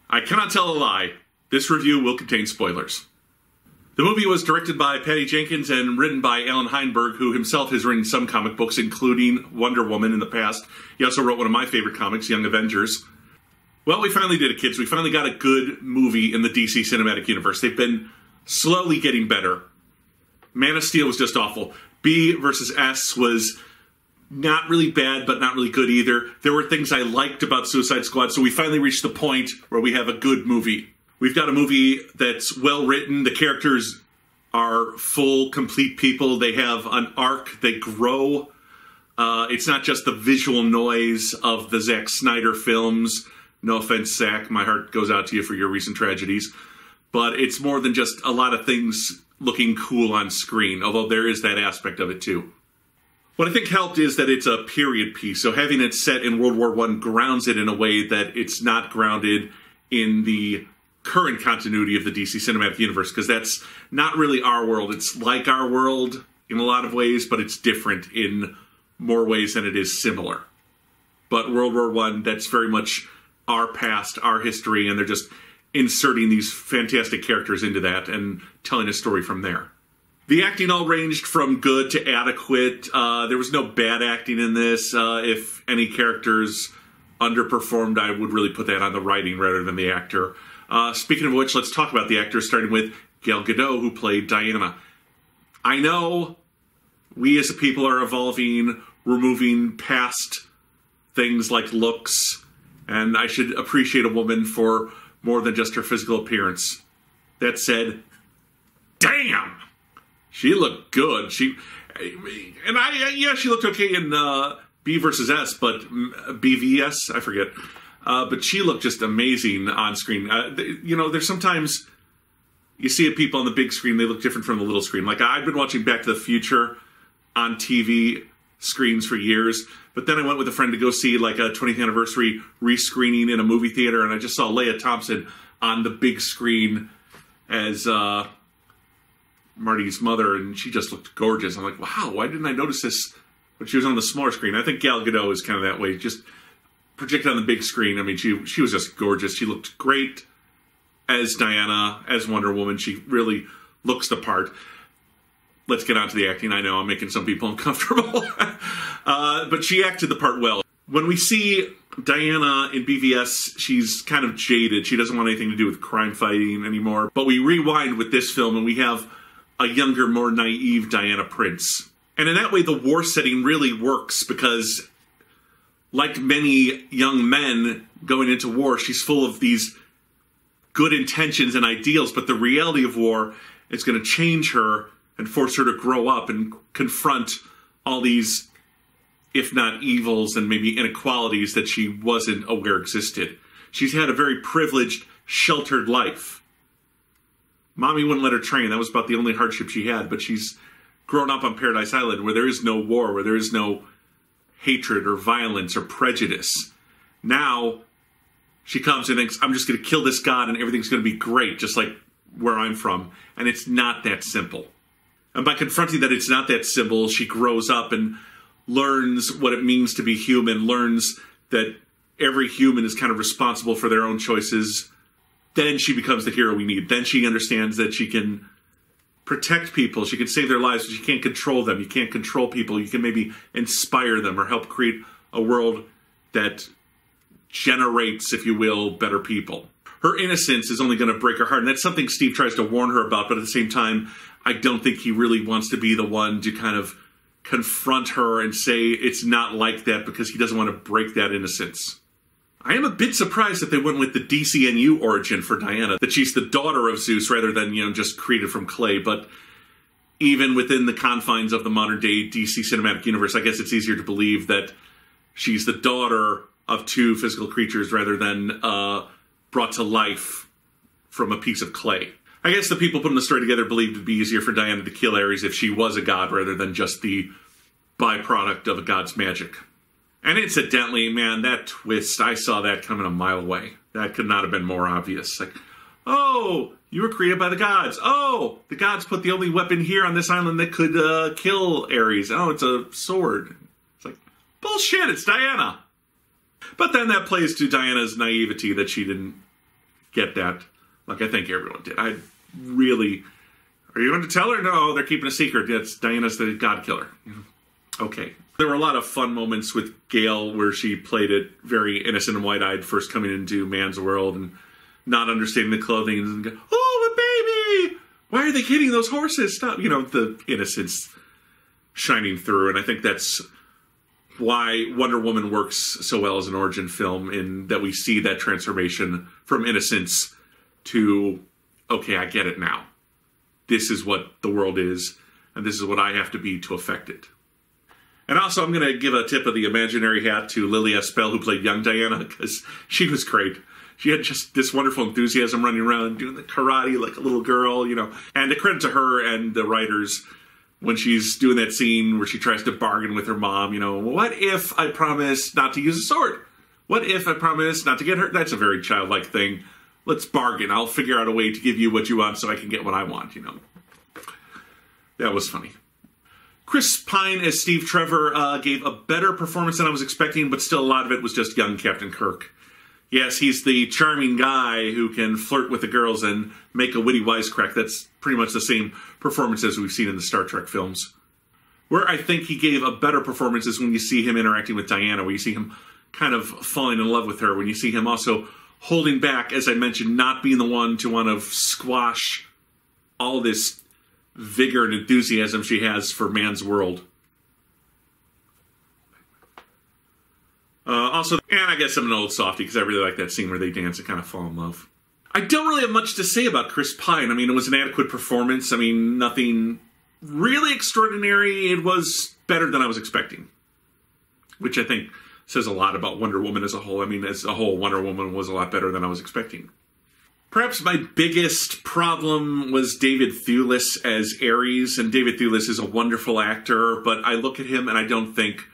I cannot tell a lie. This review will contain spoilers. The movie was directed by Patty Jenkins and written by Alan Heinberg, who himself has written some comic books, including Wonder Woman in the past. He also wrote one of my favorite comics, Young Avengers. Well, we finally did it, kids. We finally got a good movie in the DC Cinematic Universe. They've been slowly getting better. Man of Steel was just awful. B versus S was not really bad, but not really good either. There were things I liked about Suicide Squad, so we finally reached the point where we have a good movie. We've got a movie that's well written. The characters are full, complete people. They have an arc. They grow. It's not just the visual noise of the Zack Snyder films. No offense, Zack. My heart goes out to you for your recent tragedies. But it's more than just a lot of things looking cool on screen, although there is that aspect of it too. What I think helped is that it's a period piece, so having it set in World War I grounds it in a way that it's not grounded in the current continuity of the DC Cinematic Universe, because that's not really our world. It's like our world in a lot of ways, but it's different in more ways than it is similar. But World War I, that's very much our past, our history, and they're just inserting these fantastic characters into that and telling a story from there. The acting all ranged from good to adequate. There was no bad acting in this. If any characters underperformed, I would really put that on the writing rather than the actor. Speaking of which, let's talk about the actors, starting with Gal Gadot, who played Diana. I know we as a people are evolving. We're moving past things like looks, and I should appreciate a woman for more than just her physical appearance. That said, damn! She looked good. She looked okay in B versus S, but BVS, I forget. But she looked just amazing on screen. There's sometimes you see people on the big screen, they look different from the little screen. Like, I've been watching Back to the Future on TV screens for years, but then I went with a friend to go see like a 20th anniversary rescreening in a movie theater, and I just saw Leia Thompson on the big screen as Marty's mother, and she just looked gorgeous. I'm like, wow, why didn't I notice this when she was on the smaller screen? I think Gal Gadot is kind of that way, just projected on the big screen. I mean, she was just gorgeous. She looked great as Diana, as Wonder Woman. She really looks the part. Let's get on to the acting. I know I'm making some people uncomfortable. But she acted the part well. When we see Diana in BVS, she's kind of jaded. She doesn't want anything to do with crime fighting anymore. But we rewind with this film, and we have a younger, more naive Diana Prince. And in that way, the war setting really works because, like many young men going into war, she's full of these good intentions and ideals, but the reality of war is going to change her and force her to grow up and confront all these, if not evils and maybe inequalities that she wasn't aware existed. She's had a very privileged, sheltered life. Mommy wouldn't let her train. That was about the only hardship she had, but she's grown up on Paradise Island where there is no war, where there is no hatred or violence or prejudice. Now, she comes and thinks, I'm just going to kill this god and everything's going to be great, just like where I'm from. And it's not that simple. And by confronting that it's not that simple, she grows up and learns what it means to be human, learns that every human is kind of responsible for their own choices. Then she becomes the hero we need. Then she understands that she can protect people, she can save their lives, but you can't control them. You can't control people. You can maybe inspire them or help create a world that generates, if you will, better people. Her innocence is only going to break her heart, and that's something Steve tries to warn her about, but at the same time, I don't think he really wants to be the one to kind of confront her and say it's not like that because he doesn't want to break that innocence. I am a bit surprised that they went with the DCNU origin for Diana, that she's the daughter of Zeus rather than, just created from clay. But even within the confines of the modern day DC Cinematic Universe, I guess it's easier to believe that she's the daughter of two physical creatures rather than brought to life from a piece of clay. I guess the people putting the story together believed it'd be easier for Diana to kill Ares if she was a god rather than just the byproduct of a god's magic. And incidentally, man, that twist, I saw that coming a mile away. That could not have been more obvious. Like, oh, you were created by the gods. Oh, the gods put the only weapon here on this island that could kill Ares. Oh, it's a sword. It's like, bullshit, it's Diana. But then that plays to Diana's naivety that she didn't get that, like I think everyone did. I really... Are you going to tell her? No, they're keeping a secret. It's Diana's the God Killer. Okay. There were a lot of fun moments with Gail where she played it very innocent and wide-eyed, first coming into man's world and not understanding the clothing and go, oh, a baby! Why are they hitting those horses? Stop. You know, the innocence shining through. And I think that's why Wonder Woman works so well as an origin film, in that we see that transformation from innocence to, okay, I get it now. This is what the world is, and this is what I have to be to affect it. And also, I'm going to give a tip of the imaginary hat to Lily Espel, who played young Diana, because she was great. She had just this wonderful enthusiasm running around, doing the karate like a little girl, you know. And a credit to her and the writers when she's doing that scene where she tries to bargain with her mom, you know, what if I promise not to use a sword? What if I promise not to get hurt? That's a very childlike thing. Let's bargain. I'll figure out a way to give you what you want so I can get what I want, you know. That was funny. Chris Pine as Steve Trevor gave a better performance than I was expecting, but still a lot of it was just young Captain Kirk. Yes, he's the charming guy who can flirt with the girls and make a witty wisecrack. That's pretty much the same performance as we've seen in the Star Trek films. Where I think he gave a better performance is when you see him interacting with Diana, where you see him kind of falling in love with her, when you see him also holding back, as I mentioned, not being the one to want to squash all this vigor and enthusiasm she has for man's world. Also, and I guess I'm an old softie because I really like that scene where they dance and kind of fall in love. I don't really have much to say about Chris Pine. I mean, it was an adequate performance. I mean, nothing really extraordinary. It was better than I was expecting, which I think says a lot about Wonder Woman as a whole. I mean, as a whole, Wonder Woman was a lot better than I was expecting. Perhaps my biggest problem was David Thewlis as Ares, and David Thewlis is a wonderful actor, but I look at him and I don't think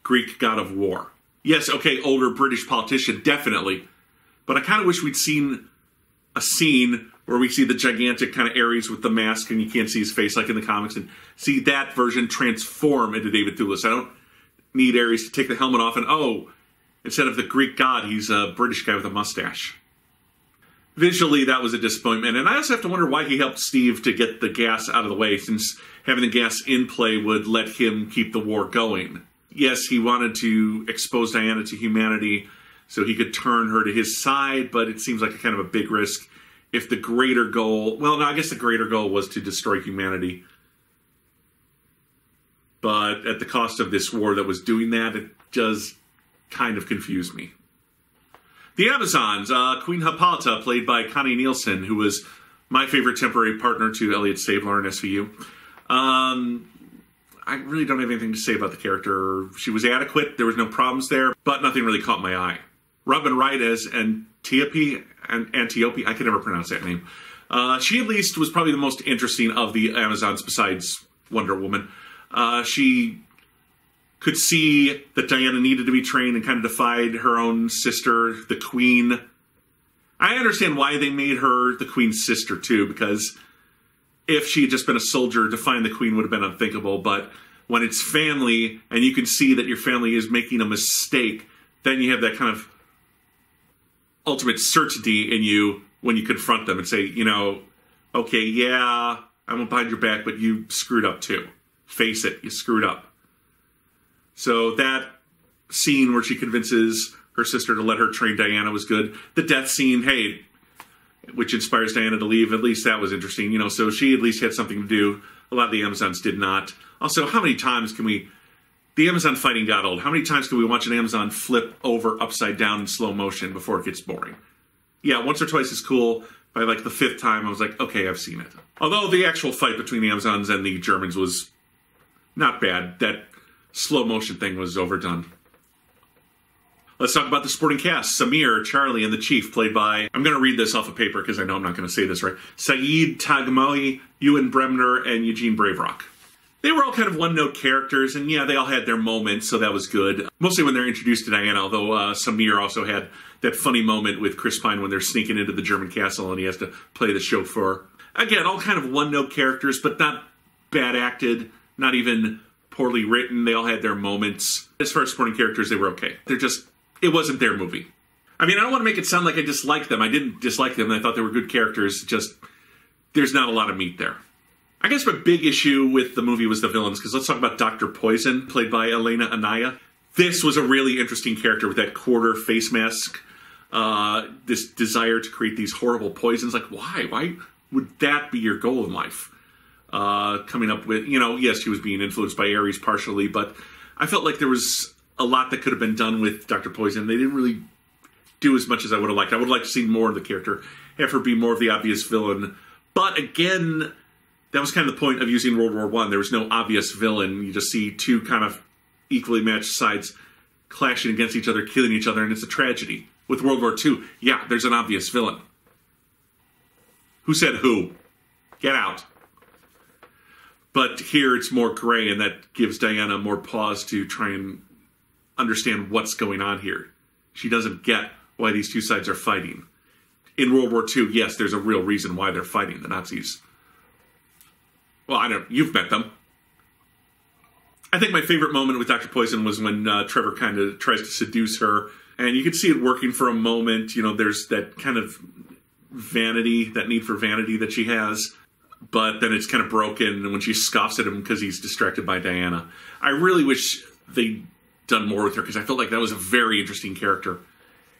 Greek god of war. Yes, okay, older British politician, definitely, but I kind of wish we'd seen a scene where we see the gigantic kind of Ares with the mask and you can't see his face like in the comics, and see that version transform into David Thewlis. I don't need Ares to take the helmet off and, oh, instead of the Greek god, he's a British guy with a mustache. Visually, that was a disappointment, and I also have to wonder why he helped Steve to get the gas out of the way, since having the gas in play would let him keep the war going. Yes, he wanted to expose Diana to humanity so he could turn her to his side, but it seems like a kind of a big risk if the greater goal... Well, no, I guess the greater goal was to destroy humanity. But at the cost of this war that was doing that, it does kind of confuse me. The Amazons, Queen Hippolyta, played by Connie Nielsen, who was my favorite temporary partner to Elliot Stabler in SVU. I really don't have anything to say about the character. She was adequate, there was no problems there, but nothing really caught my eye. Robin Wright as Antiope, I can never pronounce that name. She at least was probably the most interesting of the Amazons besides Wonder Woman. She could see that Diana needed to be trained and kind of defied her own sister, the Queen. I understand why they made her the Queen's sister, too, because if she had just been a soldier, defying the Queen would have been unthinkable. But when it's family, and you can see that your family is making a mistake, then you have that kind of ultimate certainty in you when you confront them and say, you know, okay, yeah, I'm behind your back, but you screwed up, too. Face it, you screwed up. So that scene where she convinces her sister to let her train Diana was good. The death scene, hey, which inspires Diana to leave, at least that was interesting. You know, so she at least had something to do. A lot of the Amazons did not. Also, how many times can we... The Amazon fighting got old. How many times can we watch an Amazon flip over upside down in slow motion before it gets boring? Yeah, once or twice is cool. By like the fifth time, I was like, okay, I've seen it. Although the actual fight between the Amazons and the Germans was not bad. That slow motion thing was overdone. Let's talk about the supporting cast. Samir, Charlie, and the Chief, played by... I'm going to read this off of paper because I know I'm not going to say this right. Saeed Taghmaoui, Ewan Bremner, and Eugene Braverock. They were all kind of one-note characters, and yeah, they all had their moments, so that was good. Mostly when they're introduced to Diana, although Samir also had that funny moment with Chris Pine when they're sneaking into the German castle and he has to play the chauffeur. Again, all kind of one-note characters, but not bad acted, not even poorly written. They all had their moments. As far as supporting characters, they were okay. They're just... It wasn't their movie. I mean, I don't want to make it sound like I disliked them. I didn't dislike them. I thought they were good characters. Just, there's not a lot of meat there. I guess my big issue with the movie was the villains, because let's talk about Dr. Poison, played by Elena Anaya. This was a really interesting character with that quarter face mask. This desire to create these horrible poisons. Like, why? Why would that be your goal in life? Coming up with, yes, she was being influenced by Ares partially, but I felt like there was a lot that could have been done with Dr. Poison. They didn't really do as much as I would have liked. I would have liked to see more of the character, have her be more of the obvious villain. But again, that was kind of the point of using World War I. There was no obvious villain. You just see two kind of equally matched sides clashing against each other, killing each other, and it's a tragedy. With World War II, yeah, there's an obvious villain. Who said who? Get out. But here it's more gray, and that gives Diana more pause to try and understand what's going on here. She doesn't get why these two sides are fighting. In World War II, yes, there's a real reason why they're fighting, the Nazis. Well, you've met them. I think my favorite moment with Dr. Poison was when Trevor kind of tries to seduce her, and you can see it working for a moment. There's that kind of vanity, that need for vanity that she has, but then it's kind of broken when she scoffs at him because he's distracted by Diana. I really wish they'd done more with her, because I felt like that was a very interesting character,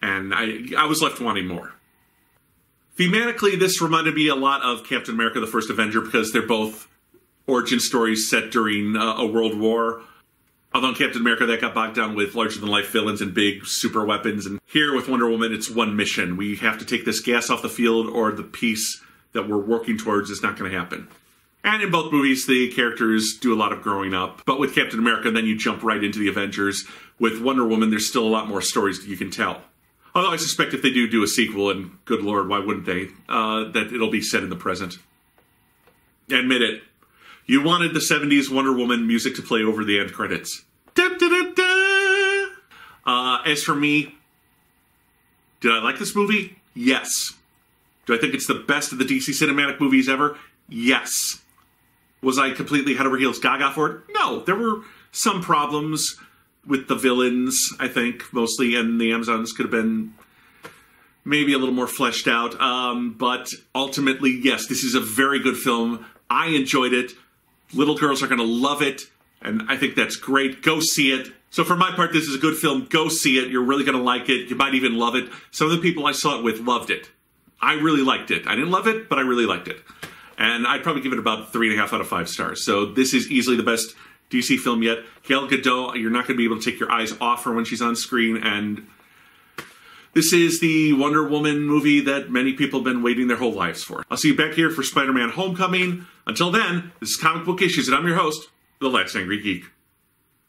and I was left wanting more. Thematically, this reminded me a lot of Captain America: The First Avenger, because they're both origin stories set during a world war. Although in Captain America, that got bogged down with larger-than-life villains and big super weapons. And here with Wonder Woman, it's one mission. We have to take this gas off the field, or the peace that we're working towards is not going to happen. And in both movies, the characters do a lot of growing up. But with Captain America, then you jump right into the Avengers. With Wonder Woman, there's still a lot more stories that you can tell. Although I suspect if they do a sequel, and good lord, why wouldn't they, that it'll be set in the present. Admit it. You wanted the 70s Wonder Woman music to play over the end credits. Da, da, da, da. As for me, did I like this movie? Yes. Do I think it's the best of the DC cinematic movies ever? Yes. Was I completely head over heels gaga for it? No. There were some problems with the villains, I think, mostly, and the Amazons could have been maybe a little more fleshed out. But ultimately, yes, this is a very good film. I enjoyed it. Little girls are going to love it, and I think that's great. Go see it. So for my part, this is a good film. Go see it. You're really going to like it. You might even love it. Some of the people I saw it with loved it. I really liked it. I didn't love it, but I really liked it. And I'd probably give it about 3.5 out of 5 stars. So this is easily the best DC film yet. Gal Gadot, you're not going to be able to take your eyes off her when she's on screen, and this is the Wonder Woman movie that many people have been waiting their whole lives for. I'll see you back here for Spider-Man Homecoming. Until then, this is Comic Book Issues, and I'm your host, The Last Angry Geek.